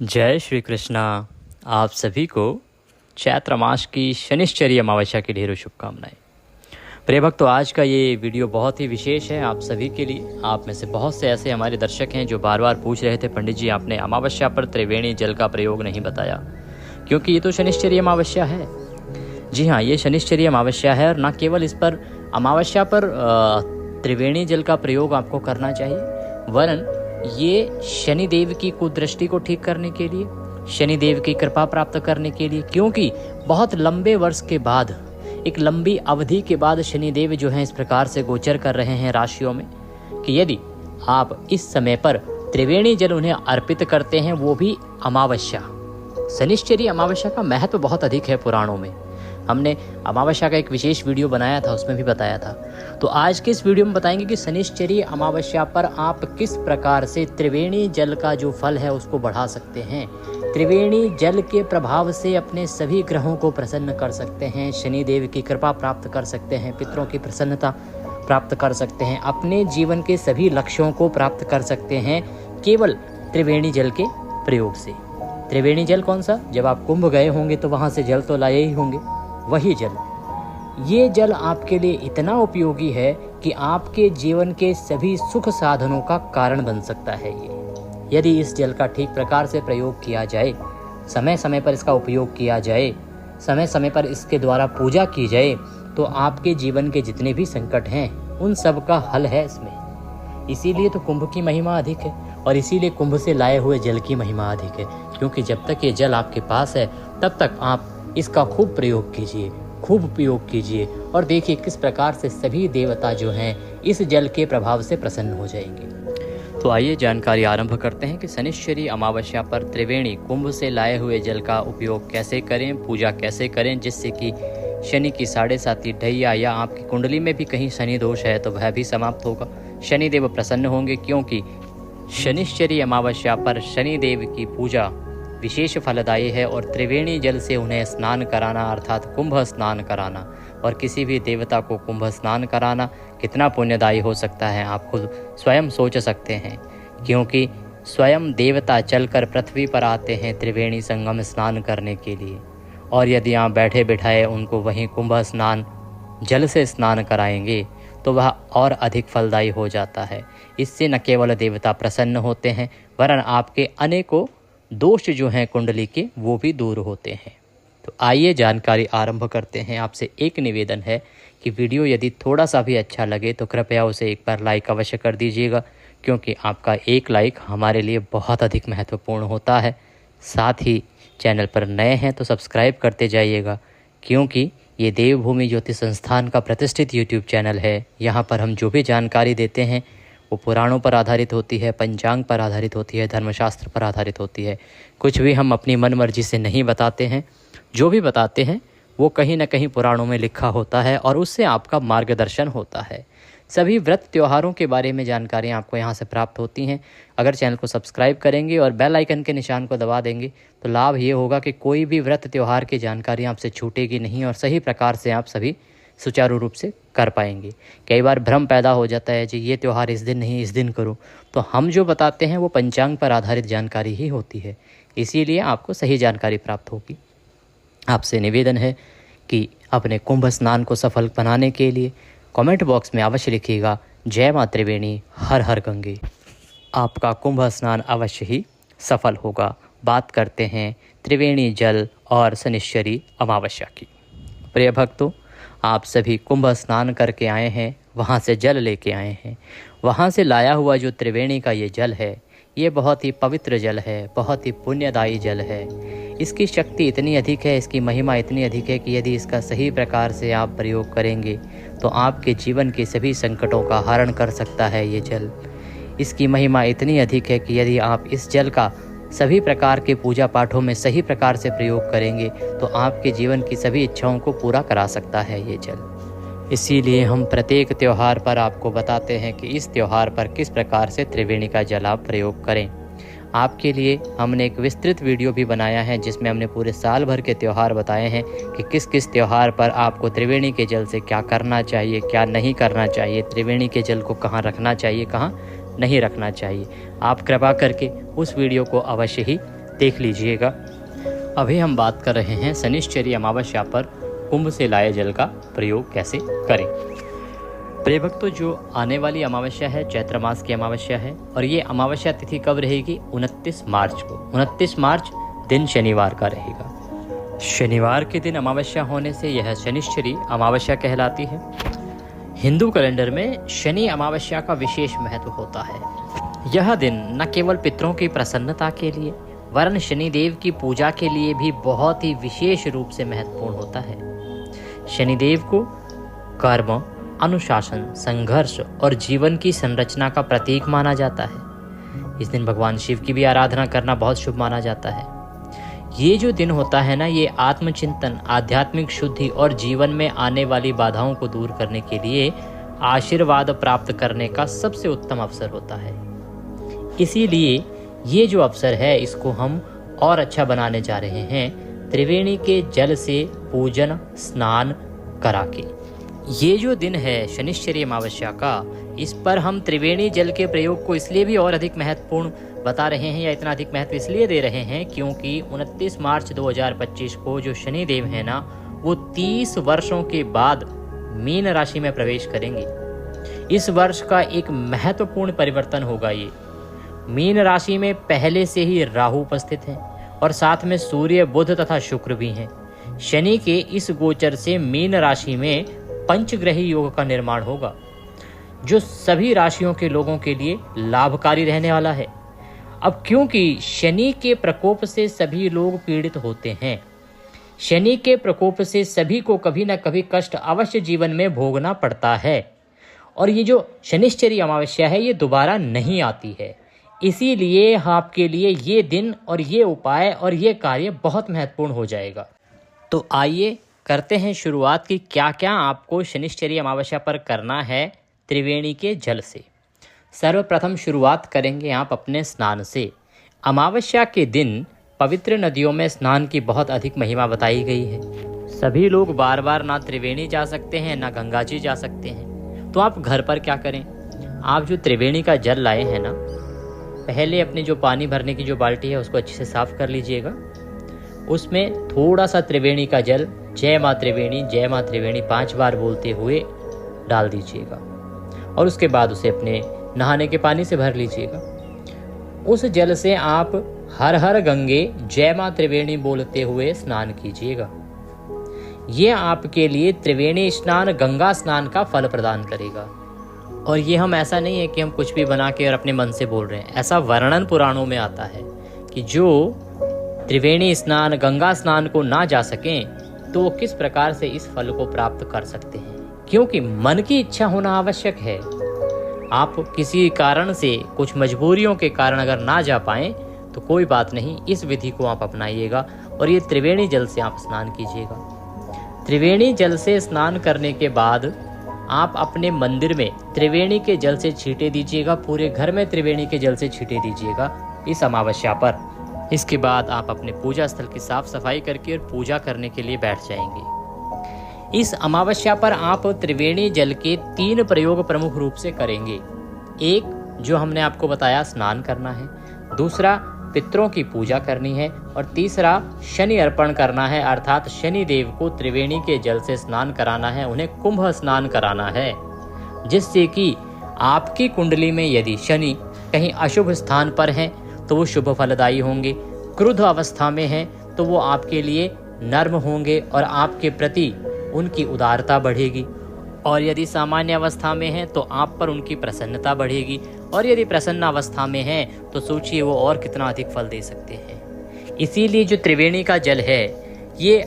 जय श्री कृष्णा। आप सभी को चैत्र मास की शनिश्चरी अमावस्या की ढेरों शुभकामनाएं। प्रिय भक्तों, आज का ये वीडियो बहुत ही विशेष है आप सभी के लिए। आप में से बहुत से ऐसे हमारे दर्शक हैं जो बार बार पूछ रहे थे, पंडित जी आपने अमावस्या पर त्रिवेणी जल का प्रयोग नहीं बताया, क्योंकि ये तो शनिश्चरी अमावस्या है। जी हाँ, ये शनिश्चरी अमावस्या है और न केवल इस पर अमावस्या पर त्रिवेणी जल का प्रयोग आपको करना चाहिए, वरन ये शनिदेव की कुदृष्टि को ठीक करने के लिए, शनिदेव की कृपा प्राप्त करने के लिए, क्योंकि बहुत लंबे वर्ष के बाद, एक लंबी अवधि के बाद शनिदेव जो हैं इस प्रकार से गोचर कर रहे हैं राशियों में कि यदि आप इस समय पर त्रिवेणी जल उन्हें अर्पित करते हैं, वो भी अमावस्या। शनिश्चरी अमावस्या का महत्व बहुत अधिक है पुराणों में। हमने अमावस्या का एक विशेष वीडियो बनाया था, उसमें भी बताया था। तो आज के इस वीडियो में बताएंगे कि शनिश्चरी अमावस्या पर आप किस प्रकार से त्रिवेणी जल का जो फल है उसको बढ़ा सकते हैं। त्रिवेणी जल के प्रभाव से अपने सभी ग्रहों को प्रसन्न कर सकते हैं, शनिदेव की कृपा प्राप्त कर सकते हैं, पितरों की प्रसन्नता प्राप्त कर सकते हैं, अपने जीवन के सभी लक्ष्यों को प्राप्त कर सकते हैं केवल त्रिवेणी जल के प्रयोग से। त्रिवेणी जल कौन सा? जब आप कुंभ गए होंगे तो वहाँ से जल तो लाए ही होंगे, वही जल। ये जल आपके लिए इतना उपयोगी है कि आपके जीवन के सभी सुख साधनों का कारण बन सकता है। ये यदि इस जल का ठीक प्रकार से प्रयोग किया जाए, समय समय पर इसका उपयोग किया जाए, समय समय पर इसके द्वारा पूजा की जाए, तो आपके जीवन के जितने भी संकट हैं उन सब का हल है इसमें। इसीलिए तो कुंभ की महिमा अधिक है और इसीलिए कुंभ से लाए हुए जल की महिमा अधिक है, क्योंकि जब तक ये जल आपके पास है तब तक आप इसका खूब प्रयोग कीजिए, खूब उपयोग कीजिए और देखिए किस प्रकार से सभी देवता जो हैं इस जल के प्रभाव से प्रसन्न हो जाएंगे। तो आइए जानकारी आरंभ करते हैं कि शनिश्चरी अमावस्या पर त्रिवेणी कुंभ से लाए हुए जल का उपयोग कैसे करें, पूजा कैसे करें, जिससे कि शनि की 7.5 ढैया या आपकी कुंडली में भी कहीं शनि दोष है तो वह भी समाप्त होगा। शनिदेव प्रसन्न होंगे, क्योंकि शनिश्चरी अमावस्या पर शनिदेव की पूजा विशेष फलदायी है और त्रिवेणी जल से उन्हें स्नान कराना अर्थात कुंभ स्नान कराना, और किसी भी देवता को कुंभ स्नान कराना कितना पुण्यदायी हो सकता है आप खुद स्वयं सोच सकते हैं, क्योंकि स्वयं देवता चलकर पृथ्वी पर आते हैं त्रिवेणी संगम स्नान करने के लिए, और यदि आप बैठे बिठाए उनको वहीं कुंभ स्नान जल से स्नान कराएंगे तो वह और अधिक फलदायी हो जाता है। इससे न केवल देवता प्रसन्न होते हैं, वरन आपके अनेकों दोष जो हैं कुंडली के वो भी दूर होते हैं। तो आइए जानकारी आरंभ करते हैं। आपसे एक निवेदन है कि वीडियो यदि थोड़ा सा भी अच्छा लगे तो कृपया उसे एक बार लाइक अवश्य कर दीजिएगा, क्योंकि आपका एक लाइक हमारे लिए बहुत अधिक महत्वपूर्ण होता है। साथ ही चैनल पर नए हैं तो सब्सक्राइब करते जाइएगा, क्योंकि ये देवभूमि ज्योतिष संस्थान का प्रतिष्ठित यूट्यूब चैनल है। यहाँ पर हम जो भी जानकारी देते हैं वो पुराणों पर आधारित होती है, पंचांग पर आधारित होती है, धर्मशास्त्र पर आधारित होती है। कुछ भी हम अपनी मन मर्जी से नहीं बताते हैं। जो भी बताते हैं वो कहीं ना कहीं पुराणों में लिखा होता है और उससे आपका मार्गदर्शन होता है। सभी व्रत त्योहारों के बारे में जानकारियाँ आपको यहाँ से प्राप्त होती हैं। अगर चैनल को सब्सक्राइब करेंगे और बेल आइकन के निशान को दबा देंगे तो लाभ ये होगा कि कोई भी व्रत त्योहार की जानकारी आपसे छूटेगी नहीं और सही प्रकार से आप सभी सुचारू रूप से कर पाएंगे। कई बार भ्रम पैदा हो जाता है जी ये त्यौहार इस दिन नहीं इस दिन करो, तो हम जो बताते हैं वो पंचांग पर आधारित जानकारी ही होती है, इसीलिए आपको सही जानकारी प्राप्त होगी। आपसे निवेदन है कि अपने कुंभ स्नान को सफल बनाने के लिए कमेंट बॉक्स में अवश्य लिखिएगा जय माँ त्रिवेणी हर हर गंगे। आपका कुंभ स्नान अवश्य ही सफल होगा। बात करते हैं त्रिवेणी जल और शनिश्चरी अमावस्या की। प्रिय भक्तों, आप सभी कुंभ स्नान करके आए हैं, वहाँ से जल लेके आए हैं। वहाँ से लाया हुआ जो त्रिवेणी का ये जल है, ये बहुत ही पवित्र जल है, बहुत ही पुण्यदायी जल है। इसकी शक्ति इतनी अधिक है, इसकी महिमा इतनी अधिक है कि यदि इसका सही प्रकार से आप प्रयोग करेंगे तो आपके जीवन के सभी संकटों का हरण कर सकता है ये जल। इसकी महिमा इतनी अधिक है कि यदि आप इस जल का सभी प्रकार के पूजा पाठों में सही प्रकार से प्रयोग करेंगे तो आपके जीवन की सभी इच्छाओं को पूरा करा सकता है ये जल। इसीलिए हम प्रत्येक त्यौहार पर आपको बताते हैं कि इस त्यौहार पर किस प्रकार से त्रिवेणी का जल आप प्रयोग करें। आपके लिए हमने एक विस्तृत वीडियो भी बनाया है जिसमें हमने पूरे साल भर के त्यौहार बताए हैं कि किस किस त्यौहार पर आपको त्रिवेणी के जल से क्या करना चाहिए, क्या नहीं करना चाहिए, त्रिवेणी के जल को कहाँ रखना चाहिए, कहाँ नहीं रखना चाहिए। आप कृपा करके उस वीडियो को अवश्य ही देख लीजिएगा। अभी हम बात कर रहे हैं शनिश्चरी अमावस्या पर कुंभ से लाए जल का प्रयोग कैसे करें। प्रिय भक्तों, जो आने वाली अमावस्या है चैत्र मास की अमावस्या है और ये अमावस्या तिथि कब रहेगी? 29 मार्च को। 29 मार्च दिन शनिवार का रहेगा। शनिवार के दिन अमावस्या होने से यह शनिश्चरी अमावस्या कहलाती है। हिंदू कैलेंडर में शनि अमावस्या का विशेष महत्व होता है। यह दिन न केवल पितरों की प्रसन्नता के लिए वरन शनिदेव की पूजा के लिए भी बहुत ही विशेष रूप से महत्वपूर्ण होता है। शनिदेव को कर्म, अनुशासन, संघर्ष और जीवन की संरचना का प्रतीक माना जाता है। इस दिन भगवान शिव की भी आराधना करना बहुत शुभ माना जाता है। ये जो दिन होता है ना, ये आत्मचिंतन, आध्यात्मिक शुद्धि और जीवन में आने वाली बाधाओं को दूर करने के लिए आशीर्वाद प्राप्त करने का सबसे उत्तम अवसर होता है। इसीलिए ये जो अवसर है इसको हम और अच्छा बनाने जा रहे हैं त्रिवेणी के जल से पूजन स्नान करा के। ये जो दिन है शनिश्चरी अमावस्या का, इस पर हम त्रिवेणी जल के प्रयोग को इसलिए भी और अधिक महत्वपूर्ण बता रहे हैं या इतना अधिक महत्व इसलिए दे रहे हैं क्योंकि 29 मार्च 2025 को जो शनिदेव है ना, वो 30 वर्षों के बाद मीन राशि में प्रवेश करेंगे। इस वर्ष का एक महत्वपूर्ण परिवर्तन होगा। ये मीन राशि में पहले से ही राहु उपस्थित हैं और साथ में सूर्य, बुध तथा शुक्र भी हैं। शनि के इस गोचर से मीन राशि में पंचग्रही योग का निर्माण होगा जो सभी राशियों के लोगों के लिए लाभकारी रहने वाला है। अब क्योंकि शनि के प्रकोप से सभी लोग पीड़ित होते हैं, शनि के प्रकोप से सभी को कभी न कभी कष्ट अवश्य जीवन में भोगना पड़ता है और ये जो शनिश्चरी अमावस्या है ये दोबारा नहीं आती है। इसीलिए आपके लिए ये दिन और ये उपाय और ये कार्य बहुत महत्वपूर्ण हो जाएगा। तो आइए करते हैं शुरुआत की क्या क्या आपको शनिश्चरी अमावस्या पर करना है त्रिवेणी के जल से। सर्वप्रथम शुरुआत करेंगे आप अपने स्नान से। अमावस्या के दिन पवित्र नदियों में स्नान की बहुत अधिक महिमा बताई गई है। सभी लोग बार बार ना त्रिवेणी जा सकते हैं ना गंगा जी जा सकते हैं, तो आप घर पर क्या करें, आप जो त्रिवेणी का जल लाए हैं ना, पहले अपने जो पानी भरने की जो बाल्टी है उसको अच्छे से साफ कर लीजिएगा। उसमें थोड़ा सा त्रिवेणी का जल जय माँ त्रिवेणी 5 बार बोलते हुए डाल दीजिएगा और उसके बाद उसे अपने नहाने के पानी से भर लीजिएगा। उस जल से आप हर हर गंगे जय माँ त्रिवेणी बोलते हुए स्नान कीजिएगा। ये आपके लिए त्रिवेणी स्नान गंगा स्नान का फल प्रदान करेगा। और ये हम ऐसा नहीं है कि हम कुछ भी बना के और अपने मन से बोल रहे हैं, ऐसा वर्णन पुराणों में आता है कि जो त्रिवेणी स्नान गंगा स्नान को ना जा सकें तो किस प्रकार से इस फल को प्राप्त कर सकते हैं, क्योंकि मन की इच्छा होना आवश्यक है। आप किसी कारण से कुछ मजबूरियों के कारण अगर ना जा पाएं तो कोई बात नहीं, इस विधि को आप अपनाइएगा और ये त्रिवेणी जल से आप स्नान कीजिएगा। त्रिवेणी जल से स्नान करने के बाद आप अपने मंदिर में त्रिवेणी के जल से छींटे दीजिएगा, पूरे घर में त्रिवेणी के जल से छींटे दीजिएगा इस अमावस्या पर। इसके बाद आप अपने पूजा स्थल की साफ सफाई करके और पूजा करने के लिए बैठ जाएंगे। इस अमावस्या पर आप त्रिवेणी जल के 3 प्रयोग प्रमुख रूप से करेंगे। एक जो हमने आपको बताया स्नान करना है, दूसरा पितरों की पूजा करनी है और तीसरा शनि अर्पण करना है, अर्थात शनि देव को त्रिवेणी के जल से स्नान कराना है, उन्हें कुंभ स्नान कराना है, जिससे कि आपकी कुंडली में यदि शनि कहीं अशुभ स्थान पर हैं तो वो शुभ फलदायी होंगे, क्रुद्ध अवस्था में हैं तो वो आपके लिए नर्म होंगे और आपके प्रति उनकी उदारता बढ़ेगी, और यदि सामान्य अवस्था में हैं तो आप पर उनकी प्रसन्नता बढ़ेगी, और यदि प्रसन्न अवस्था में हैं तो सोचिए वो और कितना अधिक फल दे सकते हैं। इसीलिए जो त्रिवेणी का जल है ये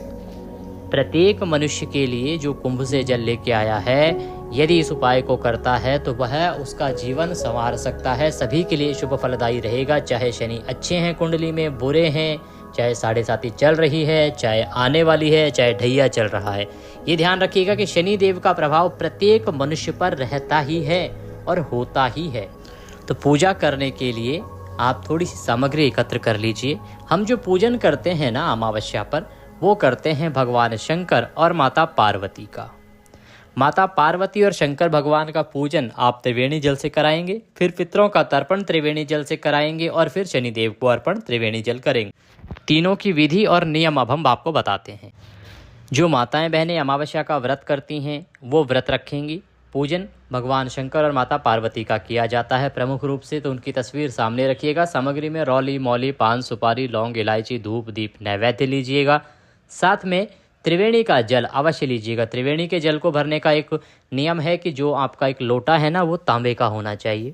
प्रत्येक मनुष्य के लिए जो कुंभ से जल लेके आया है, यदि इस उपाय को करता है तो वह उसका जीवन संवार सकता है, सभी के लिए शुभ फलदायी रहेगा। चाहे शनि अच्छे हैं कुंडली में, बुरे हैं, चाहे 7.5 चल रही है, चाहे आने वाली है, चाहे ढैया चल रहा है, ये ध्यान रखिएगा कि शनि देव का प्रभाव प्रत्येक मनुष्य पर रहता ही है और होता ही है। तो पूजा करने के लिए आप थोड़ी सी सामग्री एकत्र कर लीजिए। हम जो पूजन करते हैं ना अमावस्या पर, वो करते हैं भगवान शंकर और माता पार्वती का। माता पार्वती और शंकर भगवान का पूजन आप त्रिवेणी जल से कराएंगे, फिर पितरों का तर्पण त्रिवेणी जल से कराएंगे और फिर शनिदेव को अर्पण त्रिवेणी जल करेंगे। तीनों की विधि और नियम अब हम आपको बताते हैं। जो माताएं बहनें अमावस्या का व्रत करती हैं वो व्रत रखेंगी। पूजन भगवान शंकर और माता पार्वती का किया जाता है प्रमुख रूप से, तो उनकी तस्वीर सामने रखिएगा। सामग्री में रौली, मौली, पान, सुपारी, लौंग, इलायची, धूप, दीप, नैवेद्य लीजिएगा। साथ में त्रिवेणी का जल अवश्य लीजिएगा। त्रिवेणी के जल को भरने का एक नियम है कि जो आपका एक लोटा है ना वो तांबे का होना चाहिए।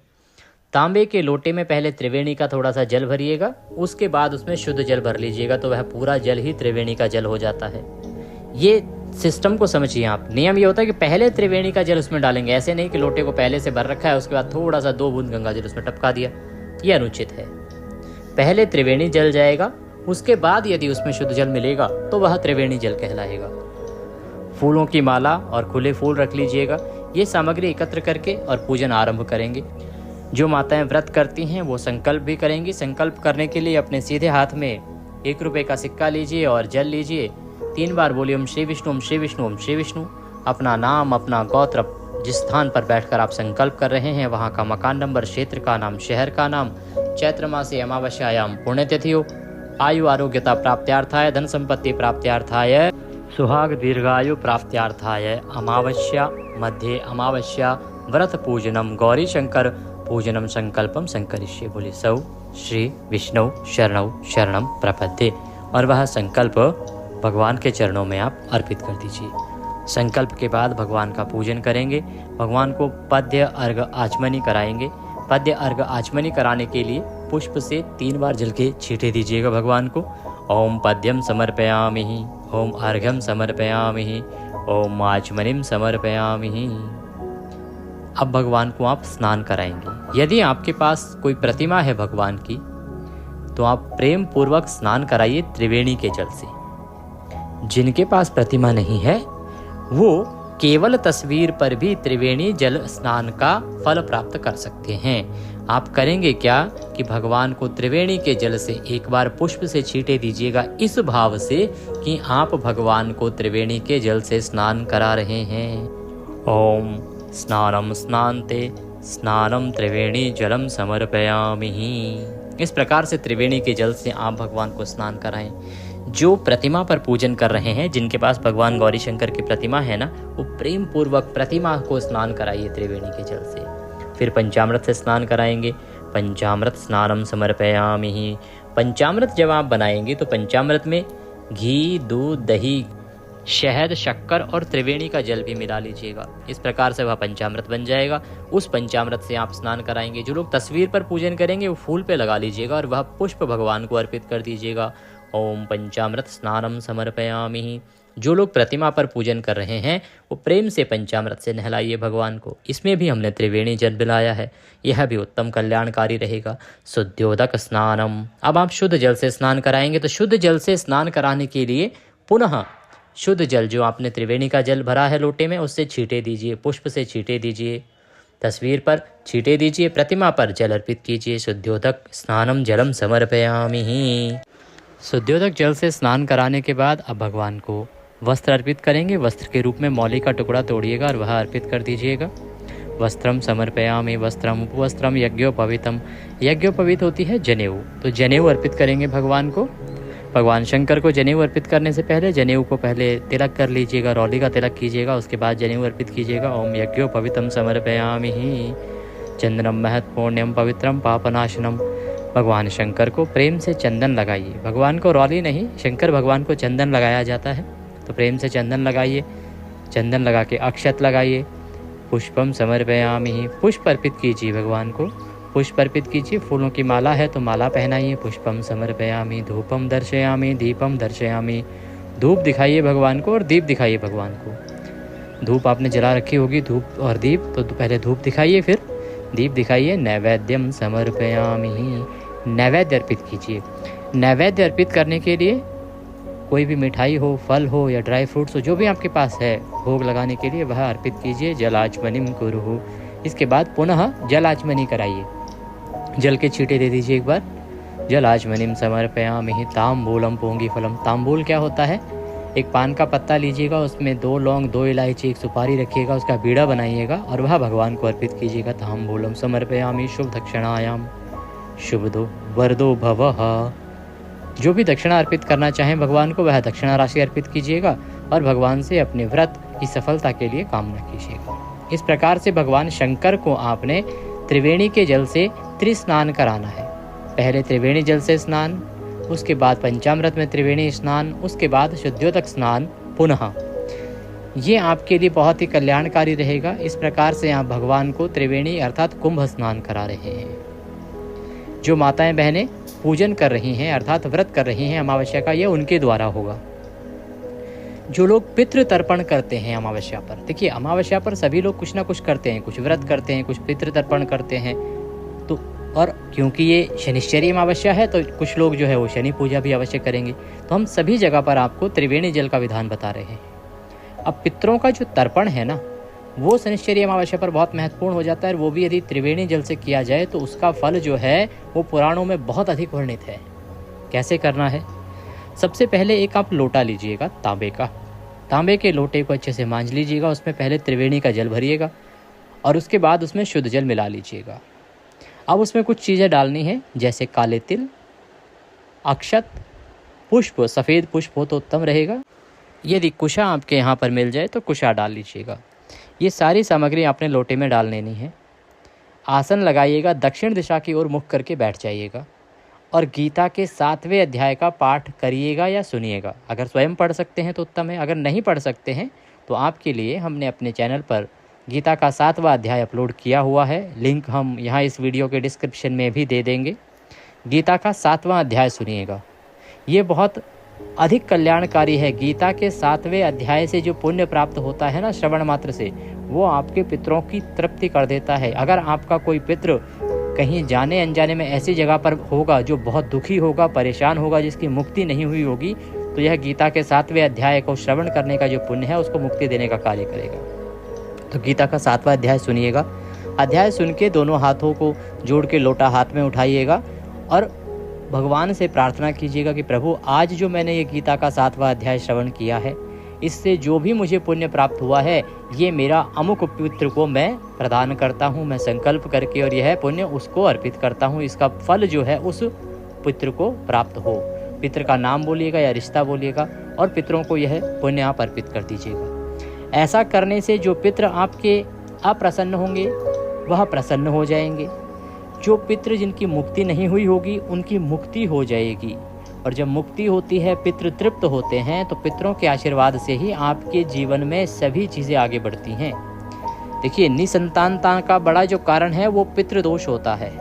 तांबे के लोटे में पहले त्रिवेणी का थोड़ा सा जल भरिएगा, उसके बाद उसमें शुद्ध जल भर लीजिएगा, तो वह पूरा जल ही त्रिवेणी का जल हो जाता है। ये सिस्टम को समझिए आप। नियम ये होता है कि पहले त्रिवेणी का जल उसमें डालेंगे, ऐसे नहीं कि लोटे को पहले से भर रखा है उसके बाद थोड़ा सा 2 बूंद गंगा जल उसमें टपका दिया, ये अनुचित है। पहले त्रिवेणी जल जाएगा, उसके बाद यदि उसमें शुद्ध जल मिलेगा तो वह त्रिवेणी जल कहलाएगा। फूलों की माला और खुले फूल रख लीजिएगा। ये सामग्री एकत्र करके और पूजन आरंभ करेंगे। जो माताएं व्रत करती हैं वो संकल्प भी करेंगी। संकल्प करने के लिए अपने सीधे हाथ में 1 रुपये का सिक्का लीजिए और जल लीजिए। 3 बार बोलिए ओम श्री विष्णु, ओम श्री विष्णु, ओम श्री विष्णु। अपना नाम, अपना गोत्र, जिस स्थान पर बैठकर आप संकल्प कर रहे हैं वहाँ का मकान नंबर, क्षेत्र का नाम, शहर का नाम, चैत्र मासे अमावस्यायाम पुण्यतिथि हो, आयु आरोग्यता प्राप्त्यार्थाय, धन संपत्ति प्राप्त्यार्थाय, सुहाग दीर्घायु प्राप्त्यार्थाय, अमावस्या मध्ये अमावस्या व्रत पूजनम गौरी शंकर पूजनम संकल्पम संकरिष्ये। बोले सौ श्री विष्णु शरणौ शरणम प्रपद्ये। और वह संकल्प भगवान के चरणों में आप अर्पित कर दीजिए। संकल्प के बाद भगवान का पूजन करेंगे। भगवान को पद्य अर्घ आचमनी कराएंगे। पद्य अर्घ आचमनी कराने के लिए पुष्प से 3 बार जल के छींटे दीजिएगा भगवान को। ओम पद्यम समर्पयामि, ओम अर्घ्यम समर्पयामि, ओम आचमनीम समर्पयामि। अब भगवान को आप स्नान कराएंगे। यदि आपके पास कोई प्रतिमा है भगवान की तो आप प्रेम पूर्वक स्नान कराइए त्रिवेणी के जल से। जिनके पास प्रतिमा नहीं है वो केवल तस्वीर पर भी त्रिवेणी जल स्नान का फल प्राप्त कर सकते हैं। आप करेंगे क्या कि भगवान को त्रिवेणी के जल से 1 बार पुष्प से छींटे दीजिएगा, इस भाव से कि आप भगवान को त्रिवेणी के जल से स्नान करा रहे हैं। ओम स्नानम स्नान्ते स्नानम त्रिवेणी जलम समर्पयामि। इस प्रकार से त्रिवेणी के जल से आप भगवान को स्नान कराएं। जो प्रतिमा पर पूजन कर रहे हैं, जिनके पास भगवान गौरी शंकर की प्रतिमा है ना, वो प्रेम पूर्वक प्रतिमा को स्नान कराइए त्रिवेणी के जल से। फिर पंचामृत से स्नान कराएंगे। पंचामृत स्नानम समर्पयामि। पंचामृत जब आप बनाएंगे तो पंचामृत में घी, दूध, दही, शहद, शक्कर और त्रिवेणी का जल भी मिला लीजिएगा। इस प्रकार से वह पंचामृत बन जाएगा। उस पंचामृत से आप स्नान कराएंगे। जो लोग तस्वीर पर पूजन करेंगे वो फूल पे लगा लीजिएगा और वह पुष्प भगवान को अर्पित कर दीजिएगा। ओम पंचामृत स्नानम समर्पयामि। जो लोग प्रतिमा पर पूजन कर रहे हैं वो प्रेम से पंचामृत से नहलाइए भगवान को। इसमें भी हमने त्रिवेणी जल मिलाया है, यह भी उत्तम कल्याणकारी रहेगा। शुद्धोदक स्नानम। अब आप शुद्ध जल से स्नान कराएंगे तो शुद्ध जल से स्नान कराने के लिए पुनः शुद्ध जल जो आपने त्रिवेणी का जल भरा है लोटे में उससे छींटे दीजिए, पुष्प से छींटे दीजिए, तस्वीर पर छींटे दीजिए, प्रतिमा पर जल अर्पित कीजिए। शुद्धोदक स्नानम जलम समर्पयामि। शुद्धोदक जल से स्नान कराने के बाद अब भगवान को वस्त्र अर्पित करेंगे। वस्त्र के रूप में मौली का टुकड़ा तोड़िएगा और वह अर्पित कर दीजिएगा। वस्त्रम समर्पयामि। वस्त्रम उपवस्त्रम यज्ञोपवीतम। यज्ञोपवीत होती है जनेऊ, तो जनेऊ अर्पित करेंगे भगवान को। भगवान शंकर को जनेऊ अर्पित करने से पहले जनेऊ को पहले तिलक कर लीजिएगा, रौली का तिलक कीजिएगा, उसके बाद जनेऊ अर्पित कीजिएगा। ओम यज्ञोपवीतम समर्पयामि। चंदनम महत् पुण्यम पवित्रम पापनाशनम। भगवान शंकर को प्रेम से चंदन लगाइए। भगवान को रौली नहीं, शंकर भगवान को चंदन लगाया जाता है, तो प्रेम से चंदन लगाइए। चंदन लगा के अक्षत लगाइए। पुष्पम समर्पयामि। पुष्प अर्पित कीजिए भगवान को। पुष्प अर्पित कीजिए। फूलों की माला है तो माला पहनाइए। पुष्पम समर्पयामि। धूपम दर्शयामि। दीपम दर्शयामि। धूप दिखाइए भगवान को और दीप दिखाइए भगवान को। धूप आपने जला रखी होगी, धूप और दीप, तो पहले धूप दिखाइए फिर दीप दिखाइए। नैवेद्यम समर्पयामि। नैवेद्य अर्पित कीजिए। नैवेद्य अर्पित करने के लिए कोई भी मिठाई हो, फल हो या ड्राई फ्रूट्स हो, जो भी आपके पास है भोग लगाने के लिए वह अर्पित कीजिए। जलाचमनिम कुरुहु। इसके बाद पुनः जलाचमनी कराइए। जल के छींटे दे दीजिए एक बार। जलाचमनिम समर्पयामि। तांबूलम पोंगी फलम। तांबूल क्या होता है? एक पान का पत्ता लीजिएगा, उसमें 2 लौंग, 2 इलायची, 1 सुपारी रखिएगा, उसका बीड़ा बनाइएगा और वह भगवान को अर्पित कीजिएगा। ताम्बूलम समर्पयामि शुभ दक्षिणायाम शुभ दो वरदो भवः। जो भी दक्षिणा अर्पित करना चाहें भगवान को, वह दक्षिणा राशि अर्पित कीजिएगा और भगवान से अपने व्रत की सफलता के लिए कामना कीजिएगा। इस प्रकार से भगवान शंकर को आपने त्रिवेणी के जल से त्रिस्नान कराना है। पहले त्रिवेणी जल से स्नान, उसके बाद पंचामृत में त्रिवेणी स्नान, उसके बाद शुद्धियोदक स्नान पुनः। ये आपके लिए बहुत ही कल्याणकारी रहेगा। इस प्रकार से आप भगवान को त्रिवेणी अर्थात कुंभ स्नान करा रहे हैं। जो माताएं बहनें पूजन कर रही हैं अर्थात व्रत कर रही हैं अमावस्या का, यह उनके द्वारा होगा। जो लोग पितृ तर्पण करते हैं अमावस्या पर, देखिए अमावस्या पर सभी लोग कुछ ना कुछ करते हैं, कुछ व्रत करते हैं, कुछ पितृ तर्पण करते हैं। तो और क्योंकि ये शनिश्चरी अमावस्या है तो कुछ लोग जो है वो शनि पूजा भी अवश्य करेंगे। तो हम सभी जगह पर आपको त्रिवेणी जल का विधान बता रहे हैं। अब पितरों का जो तर्पण है ना, वो शनिश्चरी अमावस्या पर बहुत महत्वपूर्ण हो जाता है। वो भी यदि त्रिवेणी जल से किया जाए तो उसका फल जो है वो पुराणों में बहुत अधिक वर्णित है। कैसे करना है? सबसे पहले एक आप लोटा लीजिएगा तांबे का। तांबे के लोटे को अच्छे से मांझ लीजिएगा, उसमें पहले त्रिवेणी का जल भरिएगा और उसके बाद उसमें शुद्ध जल मिला लीजिएगा। अब उसमें कुछ चीज़ें डालनी है, जैसे काले तिल, अक्षत, पुष्प, सफ़ेद पुष्प हो तो उत्तम रहेगा। यदि कुशा आपके यहाँ पर मिल जाए तो कुशा डाल लीजिएगा। ये सारी सामग्री आपने लोटे में डाल लेनी है। आसन लगाइएगा, दक्षिण दिशा की ओर मुख करके बैठ जाइएगा और गीता के 7वें अध्याय का पाठ करिएगा या सुनिएगा। अगर स्वयं पढ़ सकते हैं तो उत्तम है, अगर नहीं पढ़ सकते हैं तो आपके लिए हमने अपने चैनल पर गीता का 7वां अध्याय अपलोड किया हुआ है। लिंक हम यहाँ इस वीडियो के डिस्क्रिप्शन में भी दे देंगे। गीता का 7वां अध्याय सुनिएगा, ये बहुत अधिक कल्याणकारी है। गीता के 7वें अध्याय से जो पुण्य प्राप्त होता है ना श्रवण मात्र से, वो आपके पितरों की तृप्ति कर देता है। अगर आपका कोई पितृ कहीं जाने अनजाने में ऐसी जगह पर होगा जो बहुत दुखी होगा, परेशान होगा, जिसकी मुक्ति नहीं हुई होगी, तो यह गीता के 7वें अध्याय को श्रवण करने का जो पुण्य है उसको मुक्ति देने का कार्य करेगा। तो गीता का 7वां अध्याय सुनिएगा। अध्याय सुन के दोनों हाथों को जोड़ के लोटा हाथ में उठाइएगा और भगवान से प्रार्थना कीजिएगा कि प्रभु, आज जो मैंने ये गीता का 7वां अध्याय श्रवण किया है, इससे जो भी मुझे पुण्य प्राप्त हुआ है, ये मेरा अमुक पितृ को मैं प्रदान करता हूँ। मैं संकल्प करके और यह पुण्य उसको अर्पित करता हूँ। इसका फल जो है उस पितृ को प्राप्त हो। पितृ का नाम बोलिएगा या रिश्ता बोलिएगा और पितरों को यह पुण्य आप अर्पित कर दीजिएगा। ऐसा करने से जो पितृ आपके अप्रसन्न होंगे वह प्रसन्न हो जाएंगे। जो पितृ जिनकी मुक्ति नहीं हुई होगी उनकी मुक्ति हो जाएगी। और जब मुक्ति होती है, पितृ तृप्त होते हैं, तो पितरों के आशीर्वाद से ही आपके जीवन में सभी चीज़ें आगे बढ़ती हैं। देखिए, निसंतानता का बड़ा जो कारण है वो पितृदोष होता है।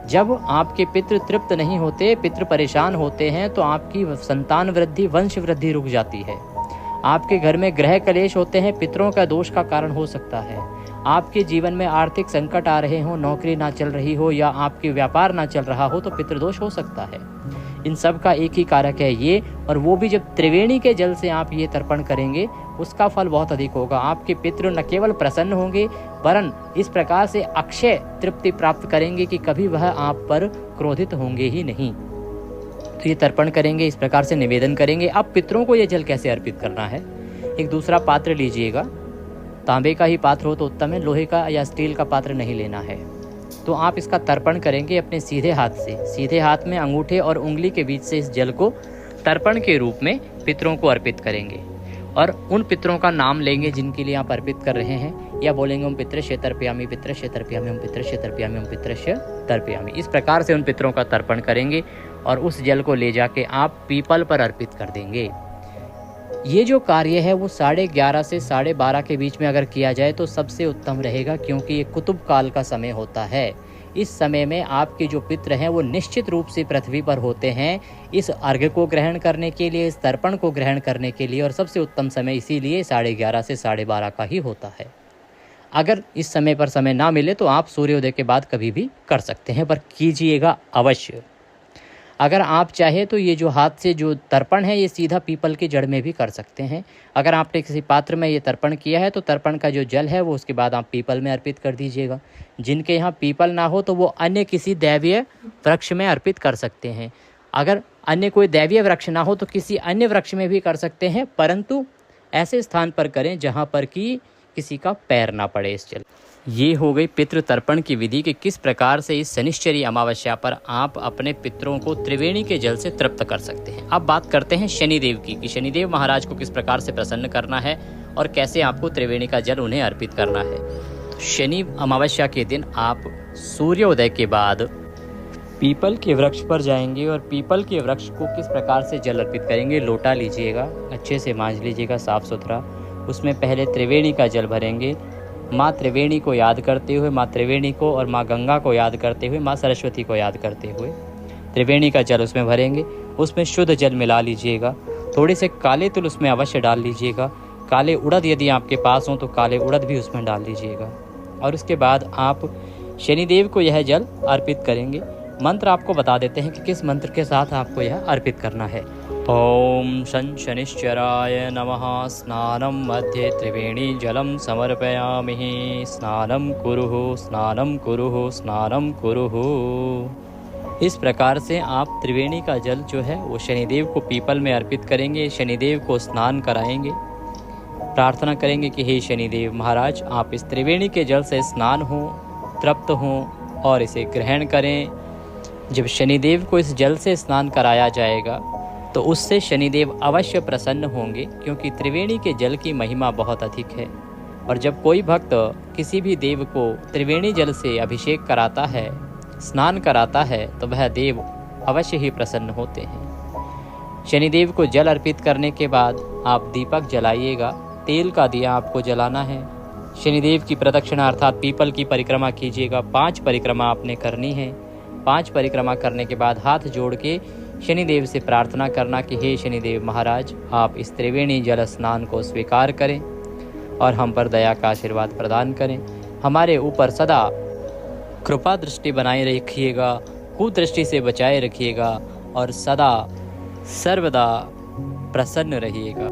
जब आपके पितृ तृप्त नहीं होते, पितृ परेशान होते हैं, तो आपकी संतान वृद्धि, वंश वृद्धि रुक जाती है। आपके घर में ग्रह कलेश होते हैं, पितरों का दोष का कारण हो सकता है। आपके जीवन में आर्थिक संकट आ रहे हो, नौकरी ना चल रही हो या आपके व्यापार ना चल रहा हो, तो पितृदोष हो सकता है। इन सब का एक ही कारक है ये, और वो भी जब त्रिवेणी के जल से आप ये तर्पण करेंगे उसका फल बहुत अधिक होगा। आपके पितृ न केवल प्रसन्न होंगे वरन इस प्रकार से अक्षय तृप्ति प्राप्त करेंगे कि कभी वह आप पर क्रोधित होंगे ही नहीं। तो ये तर्पण करेंगे, इस प्रकार से निवेदन करेंगे। अब पितरों को ये जल कैसे अर्पित करना है? एक दूसरा पात्र लीजिएगा, तांबे का ही पात्र हो तो उत्तम है, लोहे का या स्टील का पात्र नहीं लेना है। तो आप इसका तर्पण करेंगे अपने सीधे हाथ से। सीधे हाथ में अंगूठे और उंगली के बीच से इस जल को तर्पण के रूप में पितरों को अर्पित करेंगे और उन पितरों का नाम लेंगे जिनके लिए आप अर्पित कर रहे हैं, या बोलेंगे ओम पितृश्य तर्पयामि, पितृश्य तर्पयामि, ओम पितृश्य तर्पयामि, ओम पितृश्य तर्पयामि। इस प्रकार से उन पितरों का तर्पण करेंगे और उस जल को ले जाके आप पीपल पर अर्पित कर देंगे। ये जो कार्य है वो 11:30 से 12:30 के बीच में अगर किया जाए तो सबसे उत्तम रहेगा, क्योंकि ये कुतुब काल का समय होता है। इस समय में आपके जो पितृ हैं वो निश्चित रूप से पृथ्वी पर होते हैं इस अर्घ्य को ग्रहण करने के लिए, इस तर्पण को ग्रहण करने के लिए, और सबसे उत्तम समय इसीलिए 11:30 से 12:30 का ही होता है। अगर इस समय पर समय ना मिले तो आप सूर्योदय के बाद कभी भी कर सकते हैं, पर कीजिएगा अवश्य। अगर आप चाहे तो ये जो हाथ से जो तर्पण है ये सीधा पीपल की जड़ में भी कर सकते हैं। अगर आपने किसी पात्र में ये तर्पण किया है तो तर्पण का जो जल है वो उसके बाद आप पीपल में अर्पित कर दीजिएगा। जिनके यहाँ पीपल ना हो तो वो अन्य किसी दैवीय वृक्ष में अर्पित कर सकते हैं। अगर अन्य कोई दैवीय वृक्ष ना हो तो किसी अन्य वृक्ष में भी कर सकते हैं, परंतु ऐसे स्थान पर करें जहाँ पर कि किसी का पैर ना पड़े इस जल। ये हो गई पितृ तर्पण की विधि कि किस प्रकार से इस शनिश्चरी अमावस्या पर आप अपने पितरों को त्रिवेणी के जल से तृप्त कर सकते हैं। अब बात करते हैं शनिदेव की कि शनिदेव महाराज को किस प्रकार से प्रसन्न करना है और कैसे आपको त्रिवेणी का जल उन्हें अर्पित करना है। तो शनि अमावस्या के दिन आप सूर्योदय के बाद पीपल के वृक्ष पर जाएंगे और पीपल के वृक्ष को किस प्रकार से जल अर्पित करेंगे। लोटा लीजिएगा, अच्छे से मांज लीजिएगा साफ सुथरा, उसमें पहले त्रिवेणी का जल भरेंगे। माँ त्रिवेणी को याद करते हुए, माँ त्रिवेणी को और माँ गंगा को याद करते हुए, माँ सरस्वती को याद करते हुए त्रिवेणी का जल उसमें भरेंगे। उसमें शुद्ध जल मिला लीजिएगा, थोड़े से काले तिल उसमें अवश्य डाल लीजिएगा। काले उड़द यदि आपके पास हो तो काले उड़द भी उसमें डाल लीजिएगा। और उसके बाद आप शनिदेव को यह जल अर्पित करेंगे। मंत्र आपको बता देते हैं कि किस मंत्र के साथ आपको यह अर्पित करना है। ओम शं शनिश्चराय नमः। स्नानं मध्ये त्रिवेणी जलम समर्पयामि। स्नानं कुरुः स्नानं कुरुः स्नानं कुरुः। इस प्रकार से आप त्रिवेणी का जल जो है वो शनिदेव को पीपल में अर्पित करेंगे। शनिदेव को स्नान कराएंगे, प्रार्थना करेंगे कि हे शनिदेव महाराज, आप इस त्रिवेणी के जल से स्नान हो, तृप्त हों और इसे ग्रहण करें। जब शनिदेव को इस जल से स्नान कराया जाएगा तो उससे शनिदेव अवश्य प्रसन्न होंगे, क्योंकि त्रिवेणी के जल की महिमा बहुत अधिक है। और जब कोई भक्त किसी भी देव को त्रिवेणी जल से अभिषेक कराता है, स्नान कराता है, तो वह देव अवश्य ही प्रसन्न होते हैं। शनिदेव को जल अर्पित करने के बाद आप दीपक जलाइएगा। तेल का दिया आपको जलाना है। शनिदेव की प्रदक्षिणा अर्थात पीपल की परिक्रमा कीजिएगा। 5 परिक्रमा आपने करनी है। 5 परिक्रमा करने के बाद हाथ जोड़ के शनिदेव से प्रार्थना करना कि हे शनिदेव महाराज, आप इस त्रिवेणी जल स्नान को स्वीकार करें और हम पर दया का आशीर्वाद प्रदान करें। हमारे ऊपर सदा कृपा दृष्टि बनाए रखिएगा, कुदृष्टि से बचाए रखिएगा और सदा सर्वदा प्रसन्न रहिएगा।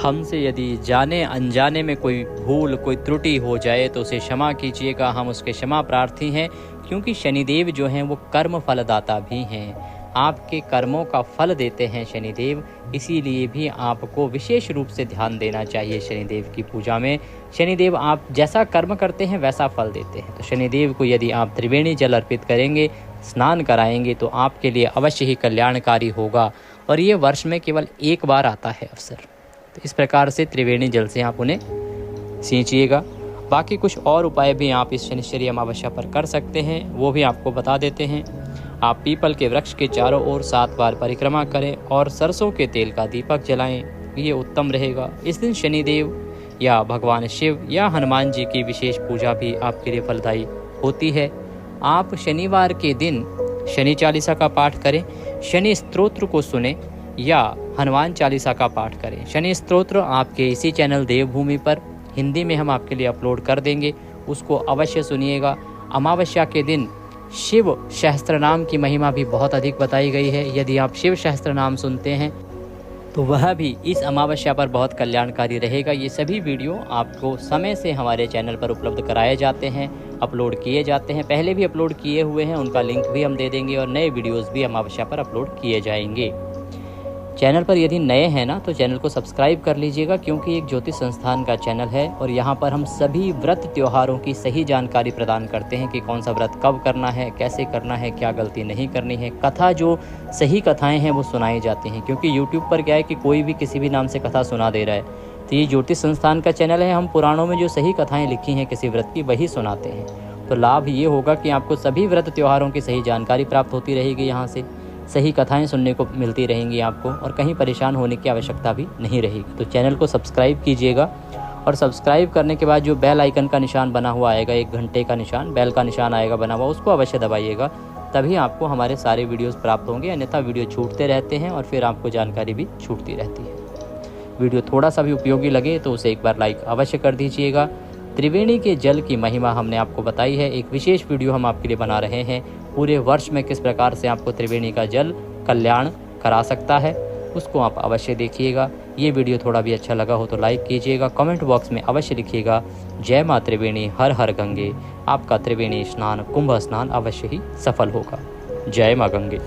हमसे यदि जाने अनजाने में कोई भूल, कोई त्रुटि हो जाए तो उसे क्षमा कीजिएगा। हम उसके क्षमा प्रार्थी हैं, क्योंकि शनिदेव जो हैं वो कर्म फलदाता भी हैं। आपके कर्मों का फल देते हैं शनिदेव, इसीलिए भी आपको विशेष रूप से ध्यान देना चाहिए शनिदेव की पूजा में। शनिदेव आप जैसा कर्म करते हैं वैसा फल देते हैं। तो शनिदेव को यदि आप त्रिवेणी जल अर्पित करेंगे, स्नान कराएंगे, तो आपके लिए अवश्य ही कल्याणकारी होगा। और ये वर्ष में केवल एक बार आता है अवसर। तो इस प्रकार से त्रिवेणी जल से आप उन्हें सींचिएगा। बाकी कुछ और उपाय भी आप इस शनिश्चरी अमावस्या पर कर सकते हैं, वो भी आपको बता देते हैं। आप पीपल के वृक्ष के चारों ओर 7 बार परिक्रमा करें और सरसों के तेल का दीपक जलाएं, ये उत्तम रहेगा। इस दिन शनिदेव या भगवान शिव या हनुमान जी की विशेष पूजा भी आपके लिए फलदायी होती है। आप शनिवार के दिन शनि चालीसा का पाठ करें, शनि स्तोत्र को सुने या हनुमान चालीसा का पाठ करें। शनि स्तोत्र आपके इसी चैनल देवभूमि पर हिंदी में हम आपके लिए अपलोड कर देंगे, उसको अवश्य सुनिएगा। अमावस्या के दिन शिव सहस्त्र नाम की महिमा भी बहुत अधिक बताई गई है। यदि आप शिव सहस्त्र नाम सुनते हैं तो वह भी इस अमावस्या पर बहुत कल्याणकारी रहेगा। ये सभी वीडियो आपको समय से हमारे चैनल पर उपलब्ध कराए जाते हैं, अपलोड किए जाते हैं। पहले भी अपलोड किए हुए हैं, उनका लिंक भी हम दे देंगे और नए वीडियोस भी अमावस्या पर अपलोड किए जाएंगे। चैनल पर यदि नए हैं ना तो चैनल को सब्सक्राइब कर लीजिएगा, क्योंकि एक ज्योतिष संस्थान का चैनल है और यहाँ पर हम सभी व्रत त्योहारों की सही जानकारी प्रदान करते हैं कि कौन सा व्रत कब करना है, कैसे करना है, क्या गलती नहीं करनी है। कथा जो सही कथाएं हैं वो सुनाई जाती हैं, क्योंकि यूट्यूब पर क्या है कि कोई भी किसी भी नाम से कथा सुना दे रहा है। तो ये ज्योतिष संस्थान का चैनल है, हम पुराणों में जो सही कथाएँ लिखी हैं किसी व्रत की वही सुनाते हैं। तो लाभ ये होगा कि आपको सभी व्रत त्योहारों की सही जानकारी प्राप्त होती रहेगी, यहाँ से सही कथाएं सुनने को मिलती रहेंगी आपको, और कहीं परेशान होने की आवश्यकता भी नहीं रहेगी। तो चैनल को सब्सक्राइब कीजिएगा और सब्सक्राइब करने के बाद जो बेल आइकन का निशान बना हुआ आएगा, 1 घंटे का निशान, बेल का निशान आएगा बना हुआ, उसको अवश्य दबाइएगा, तभी आपको हमारे सारे वीडियोस प्राप्त होंगे। अन्यथा वीडियो छूटते रहते हैं और फिर आपको जानकारी भी छूटती रहती है। वीडियो थोड़ा सा भी उपयोगी लगे तो उसे एक बार लाइक अवश्य कर दीजिएगा। त्रिवेणी के जल की महिमा हमने आपको बताई है, एक विशेष वीडियो हम आपके लिए बना रहे हैं। पूरे वर्ष में किस प्रकार से आपको त्रिवेणी का जल कल्याण करा सकता है, उसको आप अवश्य देखिएगा। ये वीडियो थोड़ा भी अच्छा लगा हो तो लाइक कीजिएगा, कमेंट बॉक्स में अवश्य लिखिएगा जय माँ त्रिवेणी हर हर गंगे। आपका त्रिवेणी स्नान, कुंभ स्नान अवश्य ही सफल होगा। जय माँ गंगे।